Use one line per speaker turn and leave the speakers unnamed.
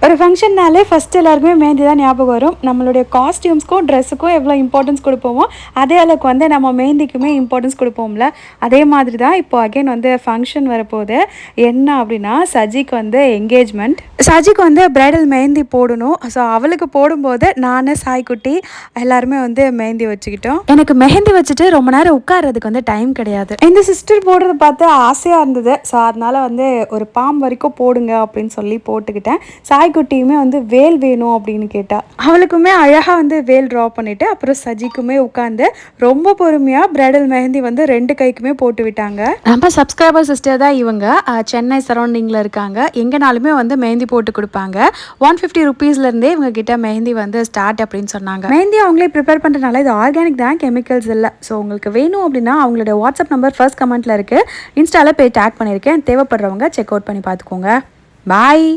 ஒரு ஃபங்க்ஷன்னாலே ஃபஸ்ட் எல்லாருக்குமே மெஹந்தி தான் ஞாபகம் வரும். நம்மளுடைய காஸ்டியூம்ஸ்க்கும் ட்ரெஸ்ஸுக்கும் எவ்வளோ இம்பார்ட்டன்ஸ் கொடுப்போமோ அதே அளவுக்கு வந்து நம்ம மெஹந்திக்குமே இம்பார்ட்டன்ஸ் கொடுப்போம்ல. அதே மாதிரி தான் இப்போ அகைன் வந்து ஃபங்க்ஷன் வரப்போகுது. என்ன அப்படின்னா சஜிக்கு வந்து என்கேஜ்மெண்ட். சஜிக்கு வந்து பிரைடல் மெஹந்தி போடணும். ஸோ அவளுக்கு போடும்போது நான் சாய்க்குட்டி எல்லாருமே வந்து மெஹந்தி வச்சுக்கிட்டோம். எனக்கு மெஹந்தி வச்சுட்டு ரொம்ப நேரம் உட்கார்றதுக்கு வந்து டைம் கிடையாது. இந்த சிஸ்டர் போடுறத பார்த்து ஆசையாக இருந்தது. ஸோ அதனால் வந்து ஒரு பாம் வரைக்கும் போடுங்க அப்படின்னு சொல்லி போட்டுக்கிட்டேன். சாய்க்குட்டியுமே வந்து வேல் வேணும் அப்படின்னு கேட்டா. அவளுக்குமே அழகாக வந்து வேல் ட்ரா பண்ணிவிட்டு அப்புறம் சஜிக்குமே உட்காந்து ரொம்ப பொறுமையாக பிரைடல் மெஹந்தி வந்து 2 கைக்குமே போட்டு விட்டாங்க. நம்ம சப்ஸ்கிரைபர் சிஸ்டர் தான் இவங்க. சென்னை சரௌண்டிங்கில் இருக்காங்க. எங்கேனாலுமே வந்து மெஹந்தி போட்டு கொடுப்பாங்க. 150 ருபீஸ்லேருந்தே இவங்க கிட்ட மெஹந்தி வந்து ஸ்டார்ட் அப்படின்னு சொன்னாங்க. மெஹந்தி அவங்களே ப்ரிப்பேர் பண்ணுறதுனால இது ஆர்கானிக் தான், கெமிக்கல்ஸ் இல்லை. ஸோ உங்களுக்கு வேணும் அப்படின்னா அவங்களோட வாட்ஸ்அப் நம்பர் ஃபர்ஸ்ட் கமெண்ட்டில் இருக்குது. இன்ஸ்டாவில் போய் டேக் பண்ணியிருக்கேன். தேவைப்படுறவங்க செக் அவுட் பண்ணி பார்த்துக்கோங்க. பாய்.